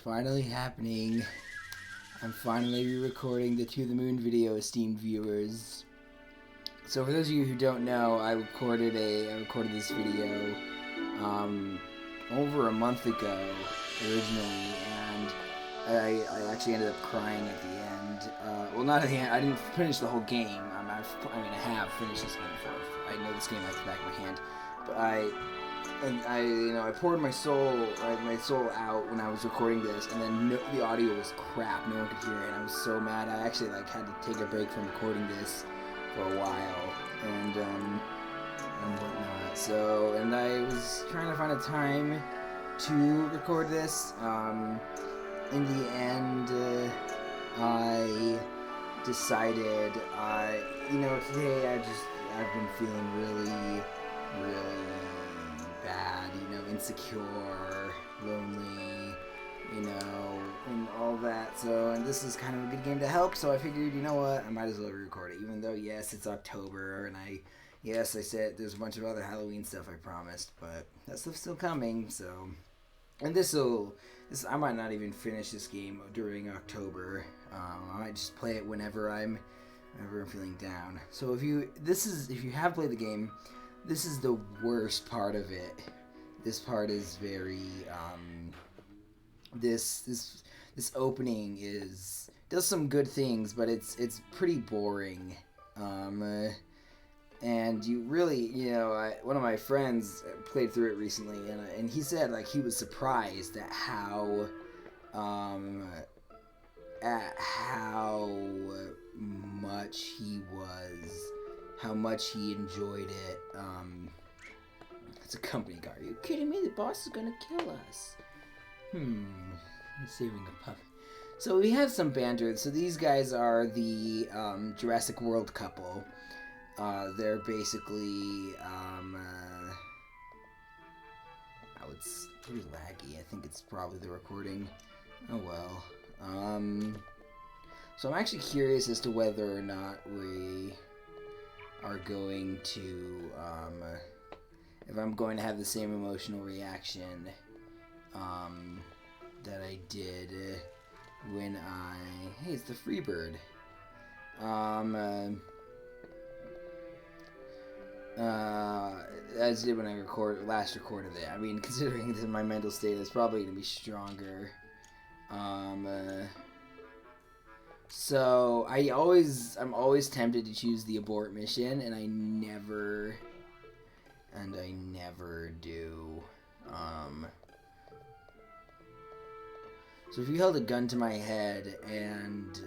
finally happening. I'm finally re-recording the To the Moon video, esteemed viewers. So for those of you who don't know, I recorded this video over a month ago originally, and I actually ended up crying at the end. Well, not at the end. I didn't finish the whole game. I have finished this game before. I know this game like the back of my hand, but I poured my soul out when I was recording this, and then the audio was crap. No one could hear it, and I was so mad. I actually had to take a break from recording this for a while, and whatnot. So, and I was trying to find a time to record this. In the end, I decided, today I've been feeling really bad, insecure, lonely, and all that. So, and this is kind of a good game to help. So I figured, you know what, I might as well re-record it. Even though, yes, it's October, and I said there's a bunch of other Halloween stuff I promised, but that stuff's still coming. So, and I might not even finish this game during October. I might just play it whenever I'm feeling down. So if you have played the game, this is the worst part of it. This part is very this opening does some good things, but it's pretty boring. And you really, one of my friends played through it recently, and he said he was surprised at how much he enjoyed it. It's a company car. Are you kidding me? The boss is gonna kill us. I'm saving a pup. So we have some banter. So these guys are the Jurassic World couple. They're basically it's pretty laggy. I think it's probably the recording. Oh well. So I'm actually curious as to whether or not we are going to if I'm going to have the same emotional reaction that I did when hey, it's the Freebird. As I did when I last recorded it. I mean, considering that my mental state is probably going to be stronger. So I'm always tempted to choose the abort mission, and I never do. So if you held a gun to my head and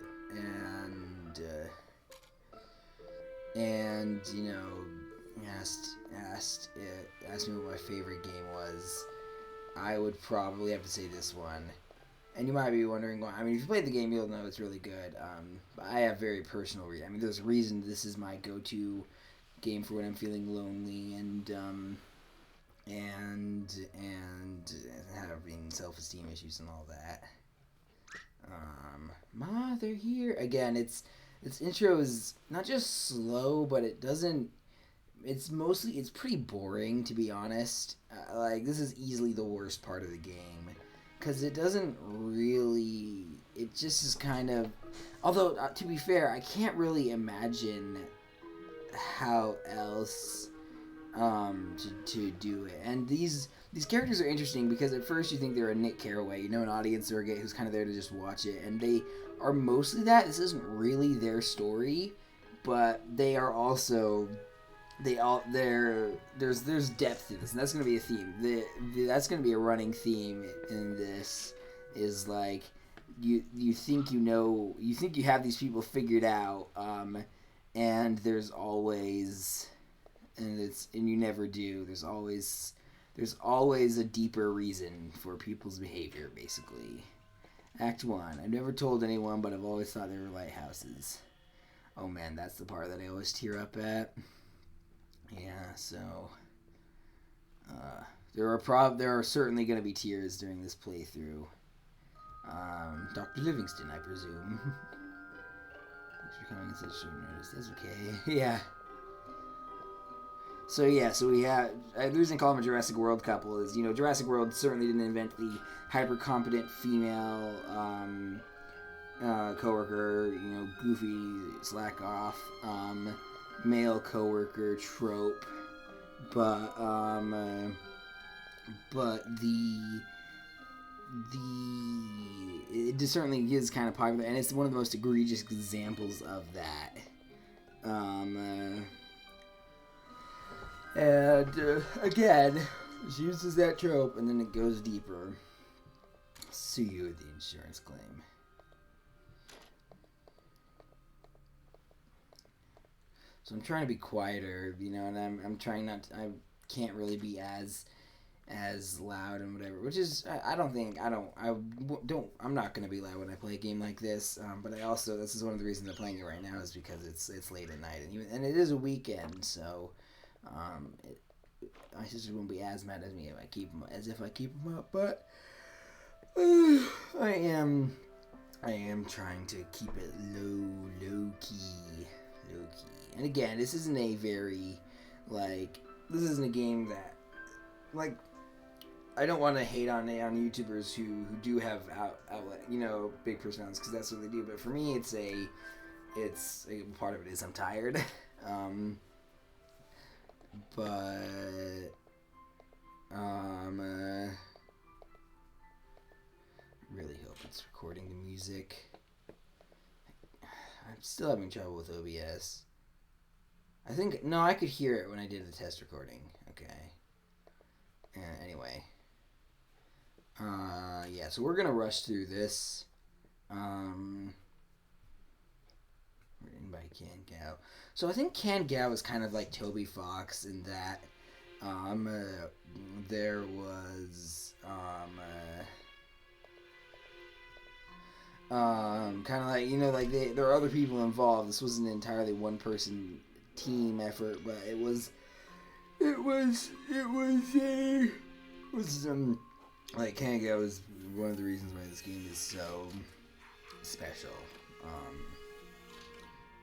asked me what my favorite game was, I would probably have to say this one. And you might be wondering why. I mean, if you played the game, you'll know it's really good. But I have very personal reasons. I mean, there's a reason this is my go-to game for when I'm feeling lonely and having self-esteem issues and all that. They're here again. Its intro is not just slow, but it doesn't. It's pretty boring, to be honest. This is easily the worst part of the game. Because it doesn't really... It just is kind of... Although, to be fair, I can't really imagine how else to do it. And these characters are interesting because at first you think they're a Nick Carraway, an audience surrogate who's kind of there to just watch it. And they are mostly that. This isn't really their story, but they are also... There's depth to this, and that's going to be a theme. That's going to be a running theme in this. Is you think you have these people figured out, and there's always, and you never do. There's always a deeper reason for people's behavior. Basically, Act 1. I've never told anyone, but I've always thought they were lighthouses. Oh man, that's the part that I always tear up at. Yeah, so there are certainly going to be tears during this playthrough. Dr. Livingston, I presume. Thanks for coming in such short notice. That's okay. Yeah. So yeah, so we have the reason I call them a Jurassic World couple is Jurassic World certainly didn't invent the hyper competent female coworker, goofy slack off male coworker trope, but it just certainly is kind of popular, and it's one of the most egregious examples of that. Again, she uses that trope, and then it goes deeper. Sue you with the insurance claim. So I'm trying to be quieter, and I'm trying not to, I can't really be as loud and whatever, which is I'm not gonna be loud when I play a game like this, but this is one of the reasons I'm playing it right now is because it's late at night, and it is a weekend, so my sister won't be as mad at me if I keep them up, but I am trying to keep it low key. And again, this isn't a very this isn't a game that I don't want to hate on YouTubers who do have outlet, big personalities, because that's what they do. But for me, it's a part of it is I'm tired. Really hope it's recording the music. I'm still having trouble with OBS. I could hear it when I did the test recording. Okay. Anyway. Yeah, so we're gonna rush through this. Written by Can Gao. So I think Can Gao is kind of like Toby Fox in that there was kind of like there are other people involved. This wasn't entirely one person team effort, but it was Can Gao is one of the reasons why this game is so special.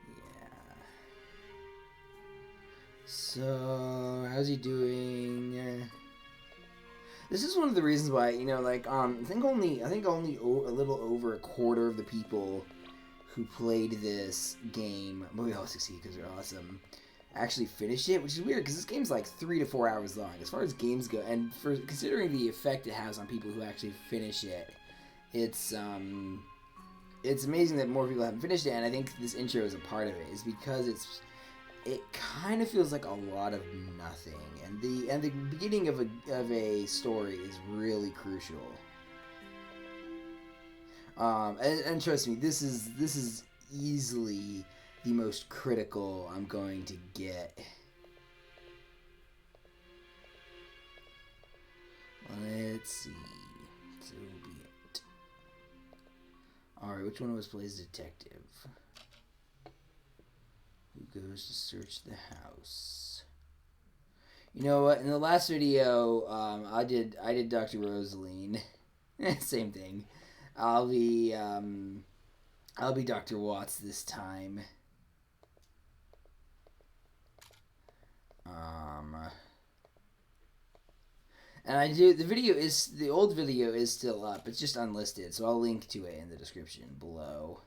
Yeah. So how's he doing? This is one of the reasons why I think only a little over a quarter of the people who played this game, but we all succeed because they're awesome, actually finished it, which is weird because this game's like 3 to 4 hours long as far as games go, and for considering the effect it has on people who actually finish it, it's amazing that more people haven't finished it. And I think this intro is a part of it, is because it kind of feels like a lot of nothing, and the beginning of a story is really crucial. And trust me, this is easily the most critical I'm going to get. Let's see. So be it. Alright, which one of us plays detective? Who goes to search the house? You know what? In the last video, I did Dr. Rosaline. Same thing. I'll be Dr. Watts this time. And the old video is still up. It's just unlisted, so I'll link to it in the description below.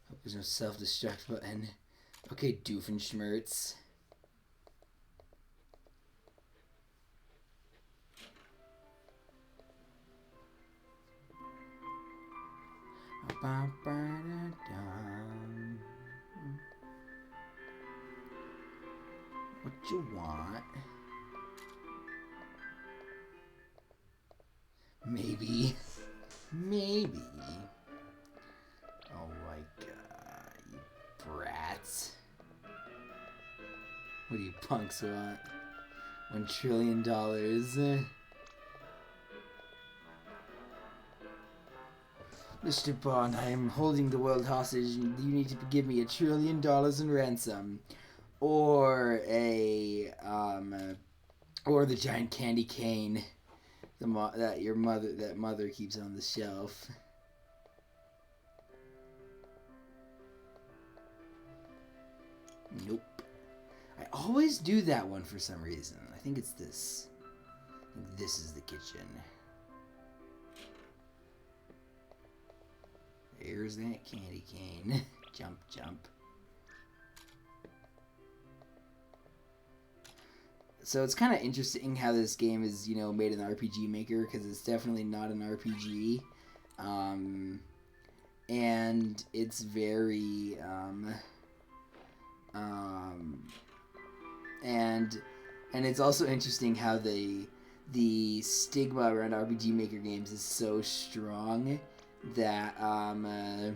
Hope there's no self-destruct button. Okay, Doofenshmirtz. What you want? Maybe. Oh my god, you brats. What do you punks want? $1 trillion. Mr. Bond, I am holding the world hostage, and you need to give me $1 trillion in ransom. Or or the giant candy cane that mother keeps on the shelf. Nope. I always do that one for some reason. I think it's this. I think this is the kitchen. There's that candy cane. Jump, jump. So it's kind of interesting how this game is, made an RPG Maker, because it's definitely not an RPG. And it's very, and it's also interesting how the stigma around RPG Maker games is so strong that I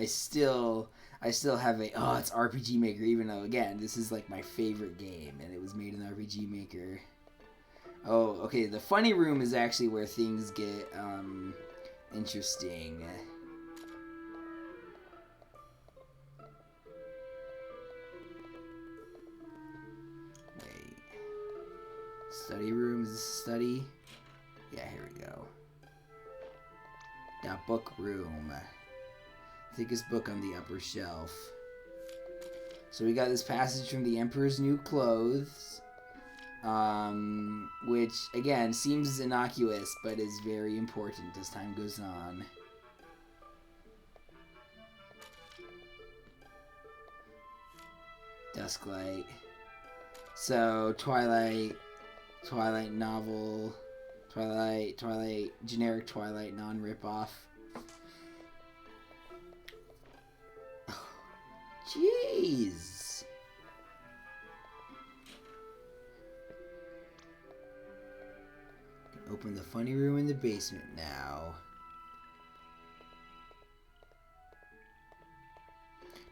still have it's RPG Maker, even though, again, this is like my favorite game and it was made in RPG Maker. Oh, okay, the funny room is actually where things get interesting. Wait. Study room, is this a study? Yeah, here we go. Now, book room. Thickest book on the upper shelf. So we got this passage from the Emperor's New Clothes, which, again, seems innocuous, but is very important as time goes on. Dusklight. So, Twilight novel, Twilight, generic Twilight, non-rip-off. Jeez. Open the funny room in the basement now.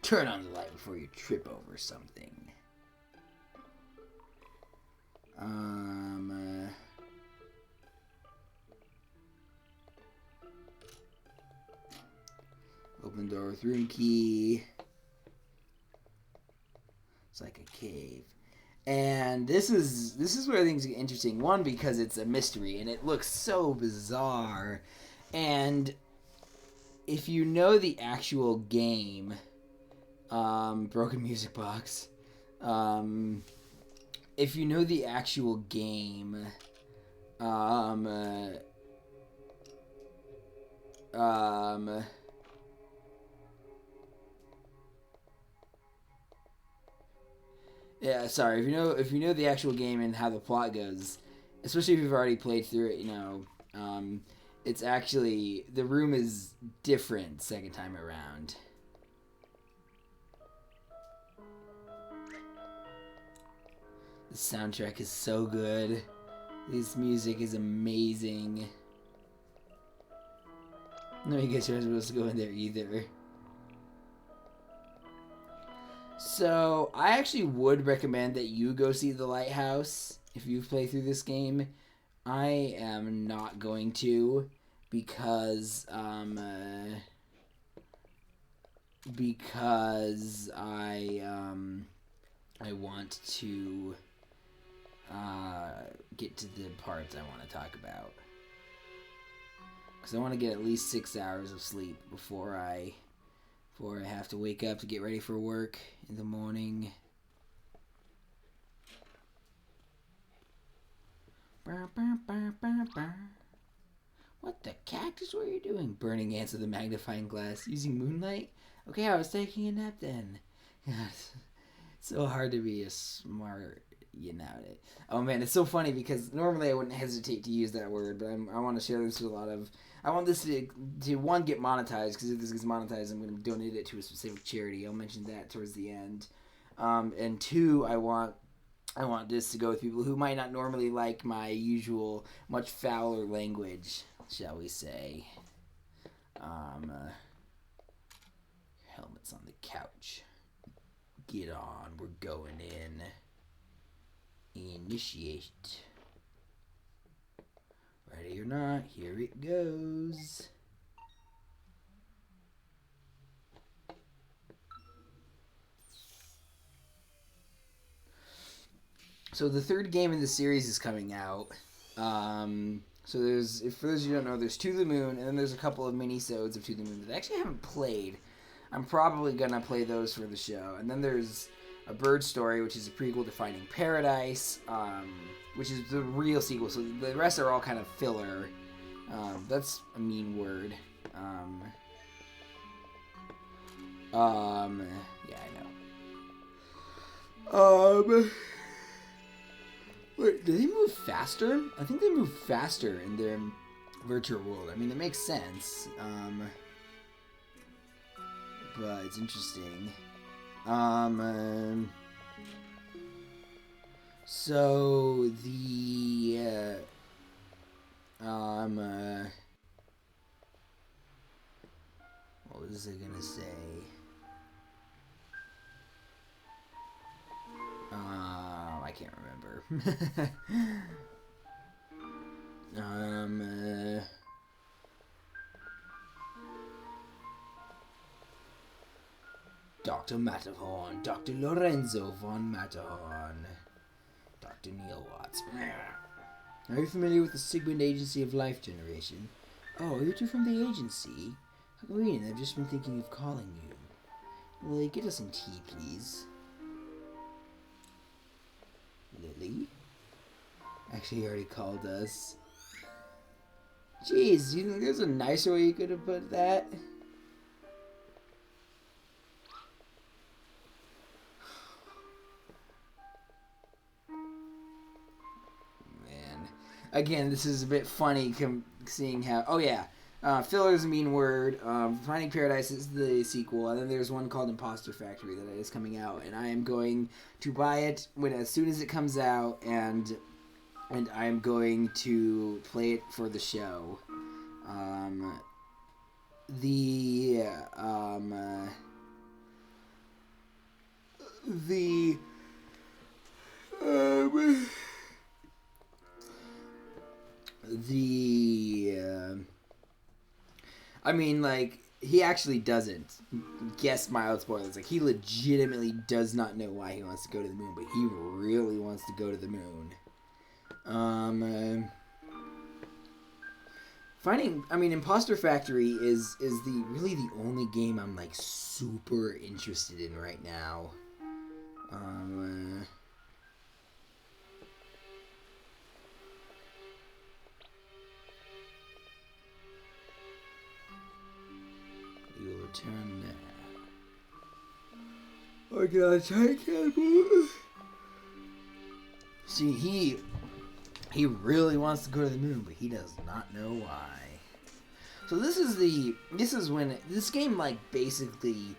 Turn on the light before you trip over something. Open door with room key. It's like a cave. And this is where things get interesting. One, because it's a mystery and it looks so bizarre. And if you know the actual game, Broken Music Box, if you know the actual game, yeah, sorry. If you know the actual game and how the plot goes, especially if you've already played through it, it's actually, the room is different second time around. The soundtrack is so good. This music is amazing. No, you guys aren't supposed to go in there either. So, I actually would recommend that you go see The Lighthouse if you've played through this game. I am not going to because I want to get to the parts I want to talk about. Because I want to get at least 6 hours of sleep before I have to wake up to get ready for work in the morning. What the cactus? What are you doing? Burning ants with a magnifying glass. Using moonlight? Okay, I was taking a nap then. God, it's so hard to be a smart, Oh man, it's so funny because normally I wouldn't hesitate to use that word, but I want to share this with a lot of... I want this to one, get monetized, because if this gets monetized, I'm going to donate it to a specific charity. I'll mention that towards the end. And two, I want this to go with people who might not normally like my usual, much fouler language, shall we say. Helmet's on the couch. Get on, we're going in. Initiate. Ready or not, here it goes. So the third game in the series is coming out. So for those of you who don't know, there's To the Moon, and then there's a couple of mini-sodes of To the Moon that I actually haven't played. I'm probably gonna play those for the show. And then there's A Bird Story, which is a prequel to Finding Paradise, which is the real sequel. So the rest are all kind of filler. That's a mean word. Yeah, I know. Wait, do they move faster? I think they move faster in their virtual world. I mean, it makes sense. But it's interesting. So the what was I gonna say? I can't remember. Dr. Matterhorn, Dr. Lorenzo von Matterhorn, Dr. Neil Watts. Are you familiar with the Sigmund Agency of Life Generation? Oh, you're two from the agency? How convenient, I've just been thinking of calling you. Lily, get us some tea, please. Lily? Actually, he already called us. Jeez, you think there's a nicer way you could have put that? Man. Again, this is a bit funny seeing how... Oh, yeah. Filler is a mean word. Finding Paradise is the sequel, and then there's one called Imposter Factory that is coming out, and I am going to buy it as soon as it comes out, and I am going to play it for the show. I mean, like, he actually doesn't guess mild spoilers. Like, he legitimately does not know why he wants to go to the moon, but he really wants to go to the moon. Imposter Factory is really the only game I'm, like, super interested in right now. You'll return now. I gotta take it. See, he really wants to go to the moon, but he does not know why. So this is when this game basically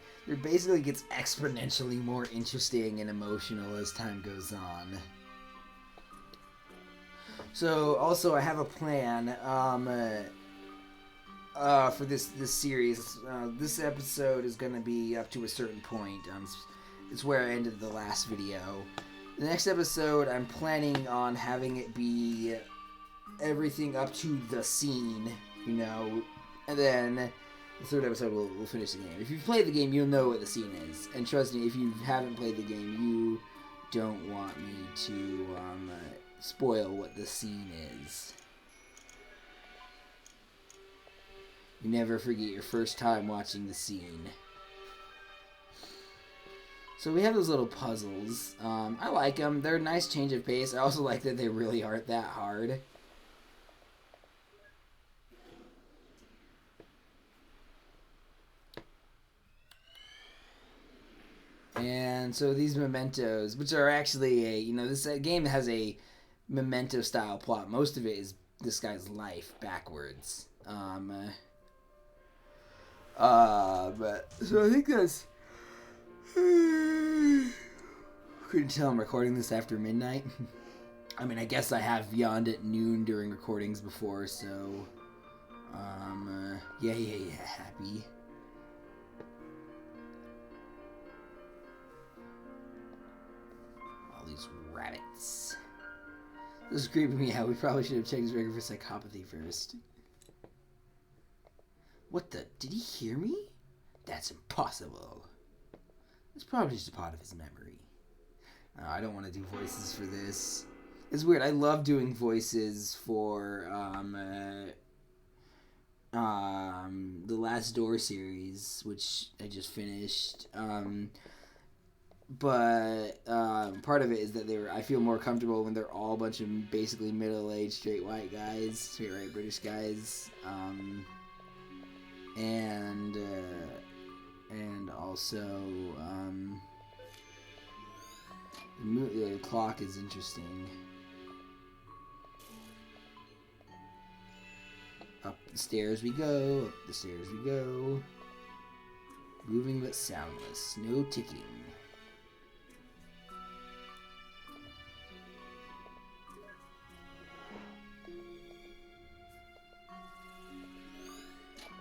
gets exponentially more interesting and emotional as time goes on. So also I have a plan for this series. This episode is gonna be up to a certain point. It's where I ended the last video. The next episode, I'm planning on having it be everything up to the scene, you know, and then the third episode we'll finish the game. If you've played the game, you'll know what the scene is, and trust me, if you haven't played the game, you don't want me to spoil what the scene is. You never forget your first time watching the scene. So we have those little puzzles. I like them. They're a nice change of pace. I also like that they really aren't that hard. And so these mementos, which are actually this game has a memento style plot. Most of it is this guy's life backwards. But so I think that's... Couldn't tell I'm recording this after midnight. I mean, I guess I have yawned at noon during recordings before, so... Yeah, happy. All these rabbits. This is creeping me out. We probably should have checked his record for psychopathy first. What the? Did he hear me? That's impossible. It's probably just a part of his memory. I don't want to do voices for this. It's weird. I love doing voices for the Last Door series, which I just finished. But part of it is that I feel more comfortable when they're all a bunch of basically middle-aged straight white guys, straight white British guys, and also the clock is interesting. Up the stairs we go, up the stairs we go. Moving but soundless, no ticking.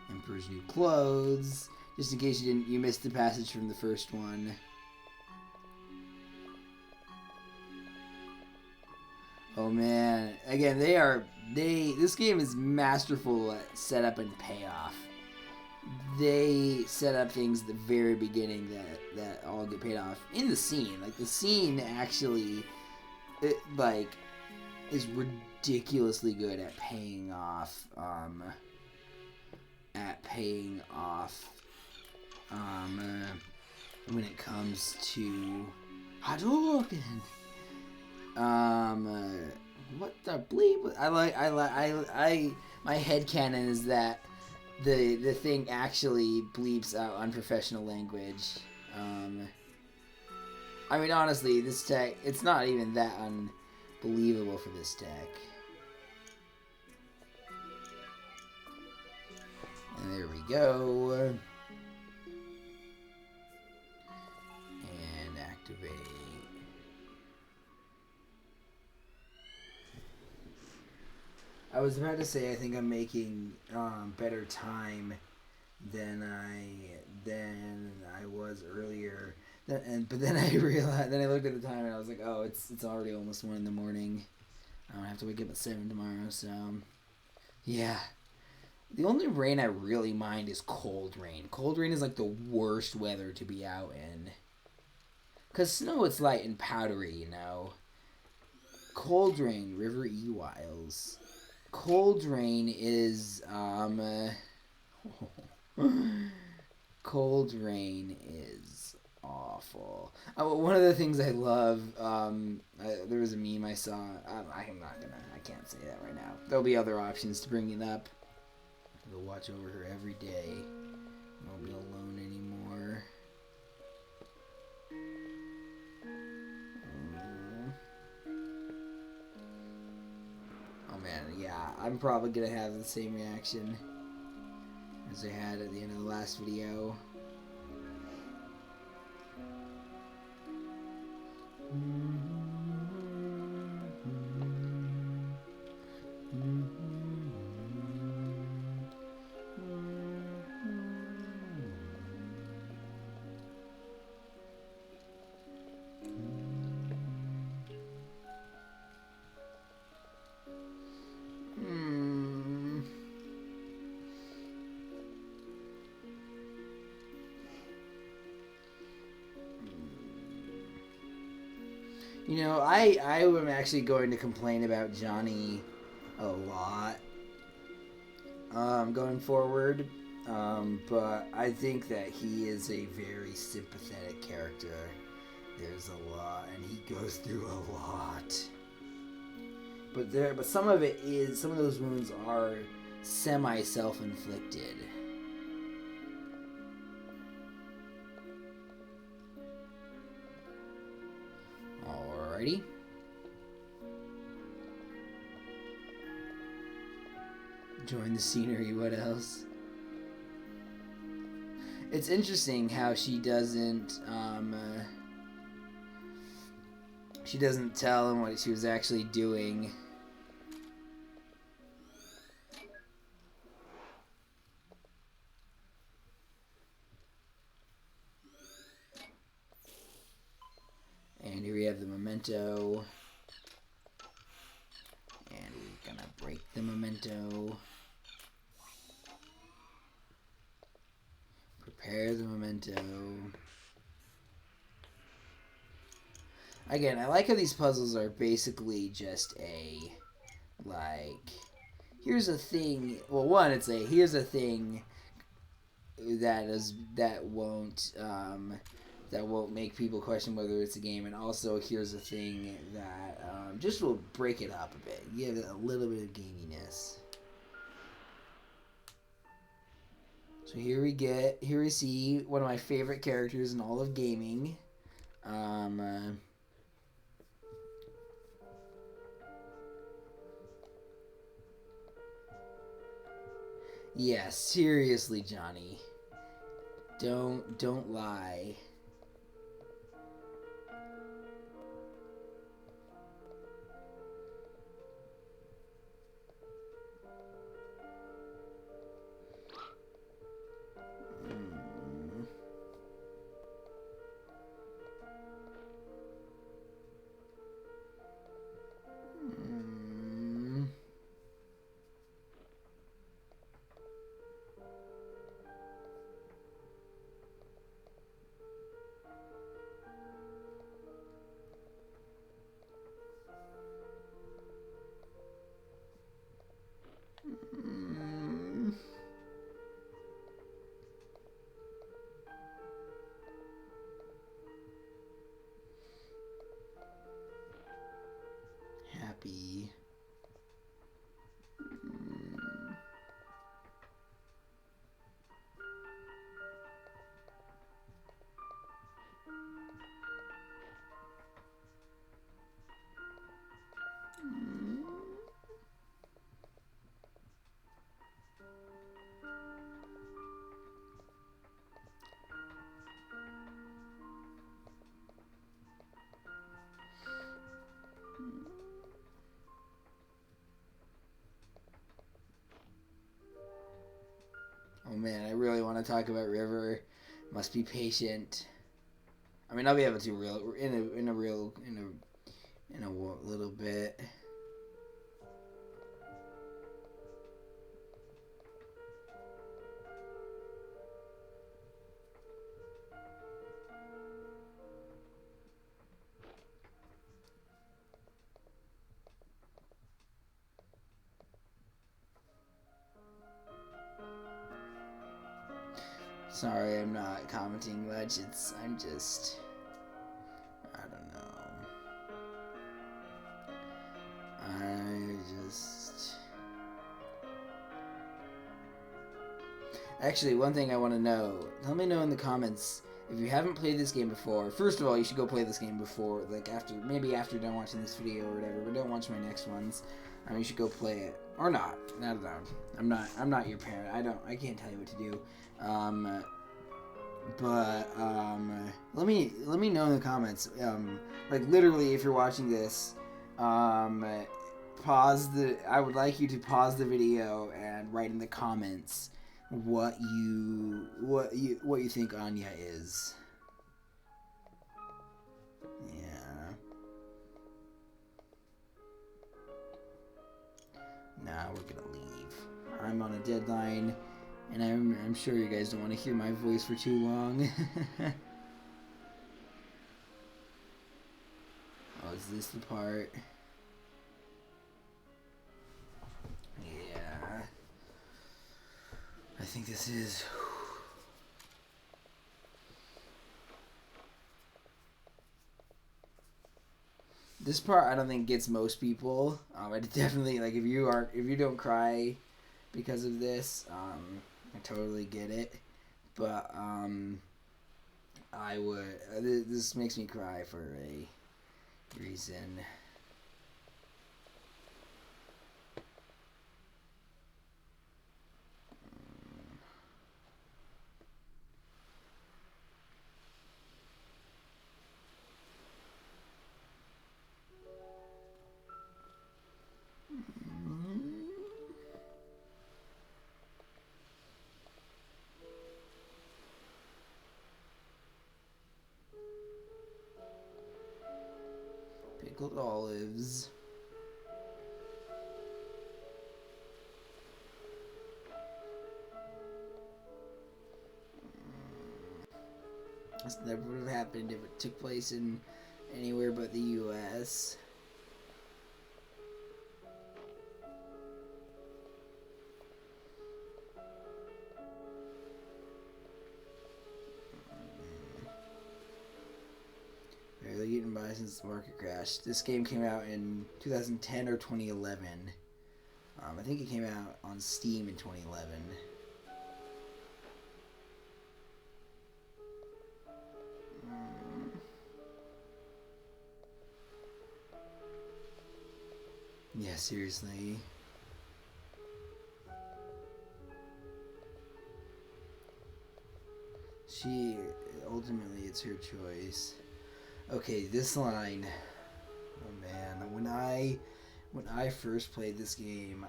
Emperor's New Clothes. Just in case you missed the passage from the first one. Oh man, again, this game is masterful at setup and payoff. They set up things at the very beginning that all get paid off in the scene. Like, the scene actually, is ridiculously good at paying off, when it comes to Hadouken. What the bleep? My headcanon is that the thing actually bleeps out unprofessional language. I mean, honestly, this tech, it's not even that unbelievable for this tech. And there we go. And activate. I was about to say I think I'm making better time than I was earlier. But then I realized. Then I looked at the time and I was like, oh, it's already almost 1 a.m. I don't have to wake up at 7 tomorrow. So yeah. The only rain I really mind is cold rain. Cold rain is like the worst weather to be out in. 'Cause snow, it's light and powdery, you know. Cold rain, River Ewiles. Cold rain is, cold rain is awful. One of the things I love, there was a meme I saw. I can't say that right now. There'll be other options to bring it up. I'll watch over her every day. I won't be alone anymore. Oh man, yeah, I'm probably gonna have the same reaction as I had at the end of the last video. You know, I am actually going to complain about Johnny a lot going forward, but I think that he is a very sympathetic character. There's a lot, and he goes through a lot. But some of those wounds are semi-self-inflicted. Alrighty. Join the scenery, what else? It's interesting how she doesn't tell him what she was actually doing. And here we have the memento. And we're gonna break the memento. Prepare the memento. Again, I like how these puzzles are basically just here's a thing. Well, one, it's here's a thing. that won't make people question whether it's a game. And also, here's a thing that just will break it up a bit, give it a little bit of gaminess. So here we see one of my favorite characters in all of gaming. Yeah, seriously, Johnny. Don't lie. Happy. Oh man, I really want to talk about River. Must be patient. I mean, I'll be able to in a little bit. Sorry, I'm not commenting much. I'm just, I don't know. Actually, one thing I want to know. Let me know in the comments if you haven't played this game before. First of all, you should go play this game before, like maybe after done watching this video or whatever. But don't watch my next ones. You should go play it or not. I don't know. I'm not your parent. I can't tell you what to do. Let me know in the comments. Like literally, if you're watching this, I would like you to pause the video and write in the comments what you think Anya is. Yeah. Nah, we're gonna leave. I'm on a deadline. And I'm sure you guys don't want to hear my voice for too long. Oh, is this the part? Yeah. I think this is. This part I don't think gets most people. I definitely, like, if you don't cry because of this, I totally get it, but I would. This makes me cry for a reason. Pickled olives. This never would have happened if it took place in anywhere but the U.S. been by since the market crash. This game came out in 2010 or 2011. I think it came out on Steam in 2011. Yeah, seriously. Ultimately, it's her choice. Okay, this line. Oh man, when I first played this game,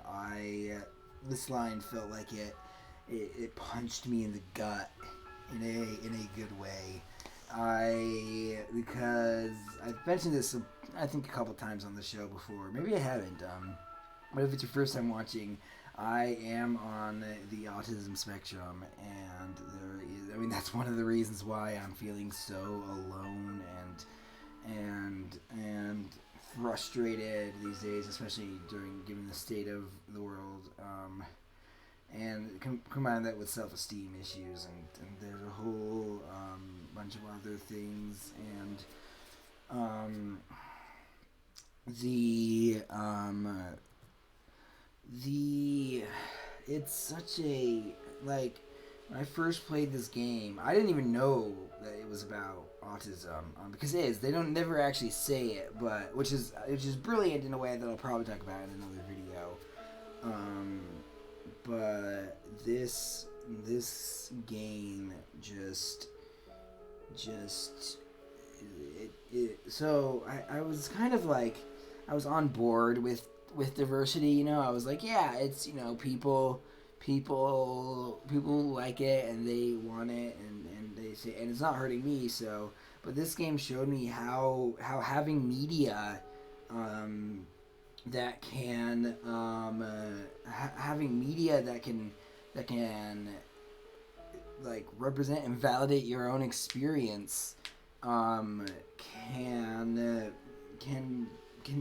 this line felt like it punched me in the gut in a good way. Because I've mentioned this I think a couple times on the show before. Maybe I haven't. But if it's your first time watching, I am on the autism spectrum, and that's one of the reasons why I'm feeling so alone and frustrated these days, especially given the state of the world. And combine that with self-esteem issues, and there's a whole bunch of other things, and it's such a, like, when I first played this game, I didn't even know that it was about autism, because it is. They don't never actually say it, but which is brilliant in a way that I'll probably talk about in another video. But this game just so I was kind of like, I was on board with diversity, I was like, yeah, it's, people like it and they want it, and they say, and it's not hurting me. So, but this game showed me how having media that can having media that can like represent and validate your own experience can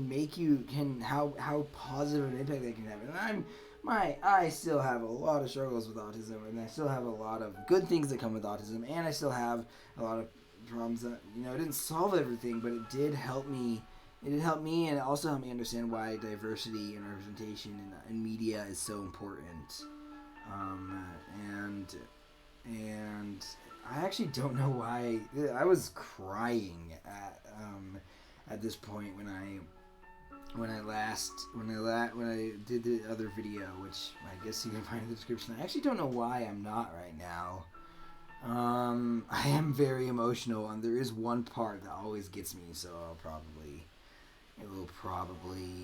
make you, how positive an impact that can have. And I still have a lot of struggles with autism, and I still have a lot of good things that come with autism, and I still have a lot of problems that, it didn't solve everything, but it did help me. It did help me, and it also helped me understand why diversity and representation in media is so important. And I actually don't know why. I was crying at this point when I did the other video, which I guess you can find in the description. I actually don't know why I'm not right now. I am very emotional, and there is one part that always gets me, so it will probably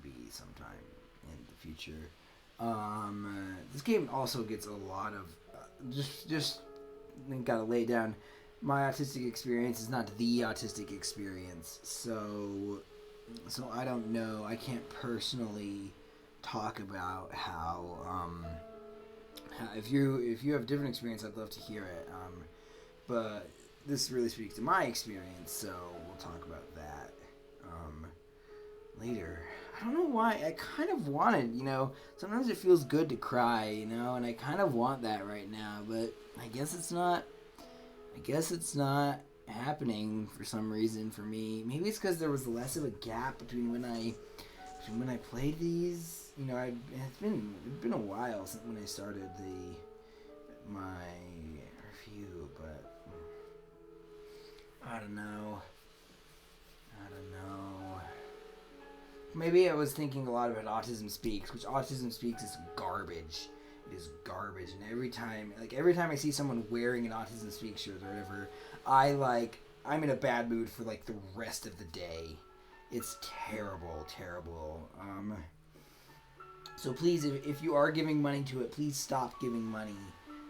be sometime in the future. This game also gets a lot of just gotta lay down. My autistic experience is not the autistic experience, so I don't know. I can't personally talk about how if you have different experience, I'd love to hear it. But this really speaks to my experience, so we'll talk about that later. I don't know why. I kind of wanted, sometimes it feels good to cry, and I kind of want that right now, but I guess it's not happening for some reason for me. Maybe it's because there was less of a gap between when I played these. It's been a while since when I started my review, but I don't know. Maybe I was thinking a lot about Autism Speaks, which Autism Speaks is garbage. It is garbage, and every time I see someone wearing an Autism Speaks shirt or whatever, I'm in a bad mood for the rest of the day. It's terrible. So please, if you are giving money to it, please stop giving money.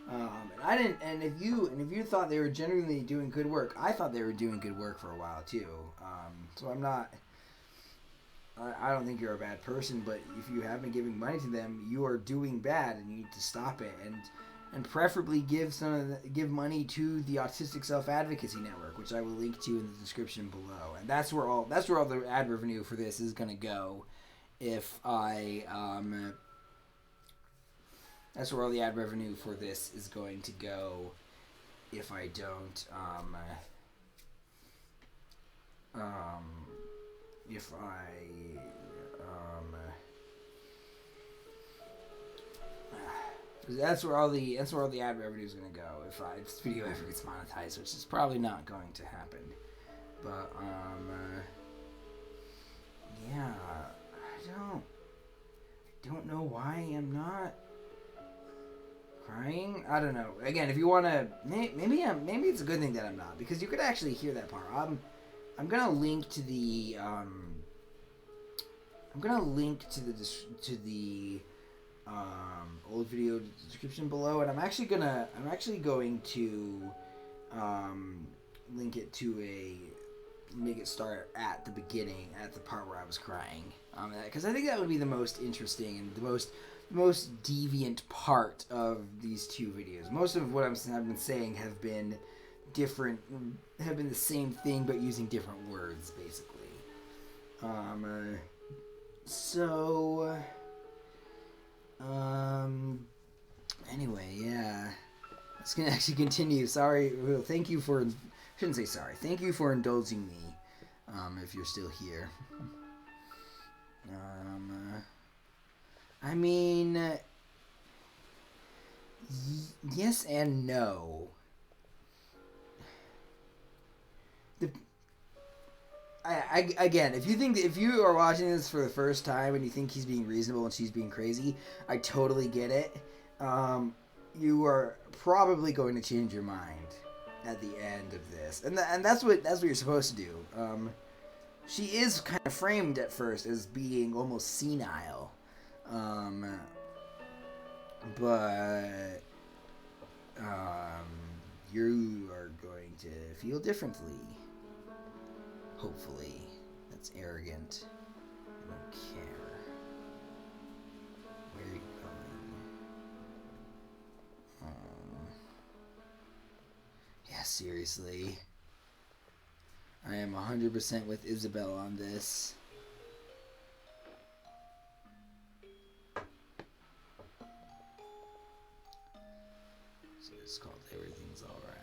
And if you thought they were genuinely doing good work, I thought they were doing good work for a while too. So I don't think you're a bad person, but if you have been giving money to them, you are doing bad, and you need to stop it. And preferably give money to the Autistic Self-Advocacy Network, which I will link to in the description below. And that's where all the ad revenue for this is gonna go. If I That's where all the ad revenue for this is going to go if I don't, if I, that's where all the ad revenue is going to go if this video ever gets monetized, which is probably not going to happen. But yeah, I don't know why I'm not crying. I don't know. Again, if you want to, maybe it's a good thing that I'm not, because you could actually hear that part. I'm gonna link to the old video description below, and I'm actually going to link it to make it start at the beginning, at the part where I was crying, because I think that would be the most interesting and the most deviant part of these two videos. Most of what I've been saying have been different, have been the same thing but using different words, basically. Anyway, yeah. It's gonna actually continue. Sorry. Well, thank you for. Shouldn't say sorry. Thank you for indulging me. If you're still here. I mean, yes and no. Again, if you are watching this for the first time and you think he's being reasonable and she's being crazy, I totally get it. You are probably going to change your mind at the end of this, and that's what you're supposed to do. She is kind of framed at first as being almost senile, but you are going to feel differently. Hopefully. That's arrogant. I don't care. Where are you going? Yeah, seriously. I am 100% with Isabel on this. So it's called Everything's Alright.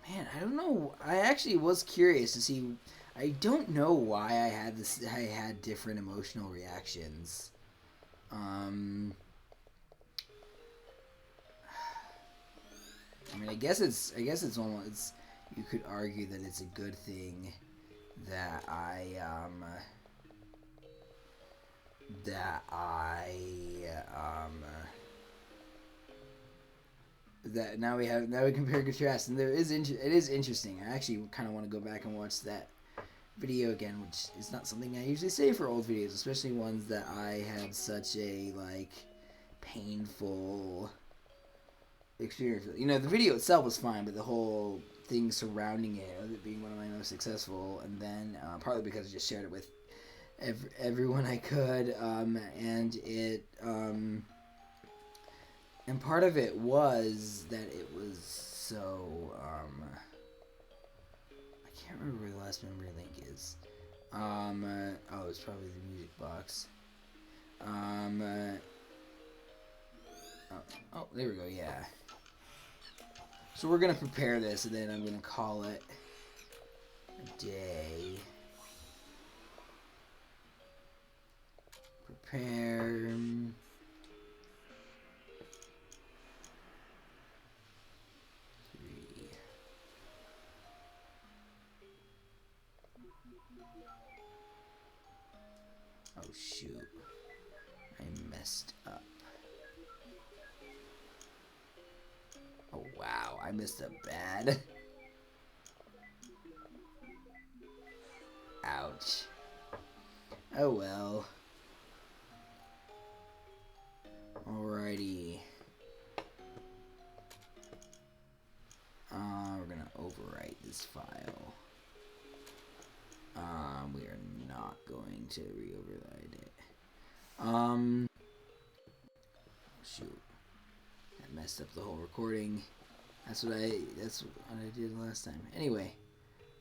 Man, I don't know. I actually was curious to see. I don't know why I had different emotional reactions. I mean, I guess it's almost. You could argue that it's a good thing that that now we compare and contrast, and it is interesting. I actually kind of want to go back and watch that video again, which is not something I usually say for old videos, especially ones that I had such a painful experience with. You know, the video itself was fine, but the whole thing surrounding it, of it being one of my most successful, and then partly because I just shared it with everyone I could, and it and part of it was that it was so, I can't remember where the last memory link is. Oh, it's probably the music box. Oh, there we go, yeah. So we're gonna prepare this, and then I'm gonna call it a day. Prepare. Oh shoot, I messed up. Oh wow, I messed up bad. Ouch. Oh well. Alrighty. We're gonna overwrite this file. We are not going to re-override it. Um, shoot, I messed up the whole recording. That's what I did last time. Anyway,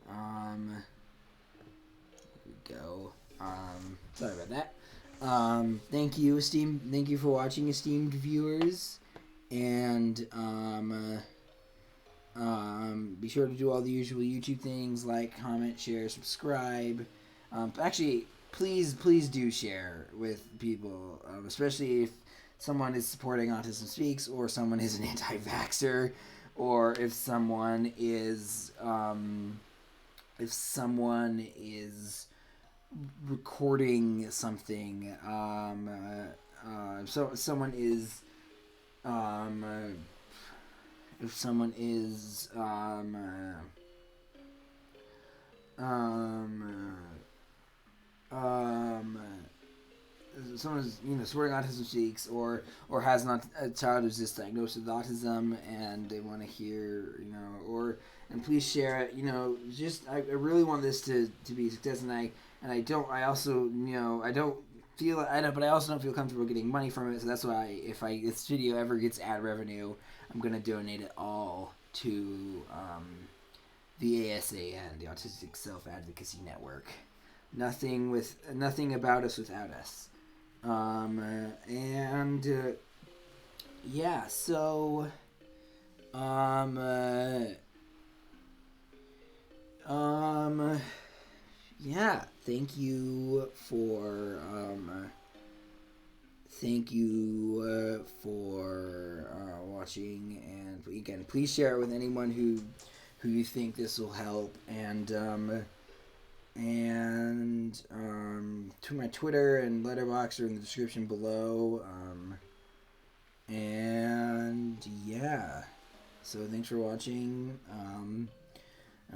here we go. Sorry about that. Thank you for watching, esteemed viewers, and be sure to do all the usual YouTube things like comment, share, subscribe. Actually, please do share with people, especially if someone is supporting Autism Speaks, or someone is an anti-vaxxer, or if someone is recording something. So someone is if someone is someone's supporting Autism Speaks, or has not a child who's just diagnosed with autism, and they want to hear, and please share it. Just I really want this to be a success, and I also but I also don't feel comfortable getting money from it. So that's why if this video ever gets ad revenue, I'm gonna donate it all to the ASAN, the Autistic Self-Advocacy Network. Nothing about us without us. Yeah, so yeah, thank you for watching, and again, please share it with anyone who you think this will help, and to my Twitter and Letterboxd are in the description below, and yeah, so thanks for watching, and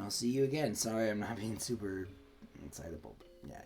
I'll see you again. Sorry I'm not being super excitable, but yeah.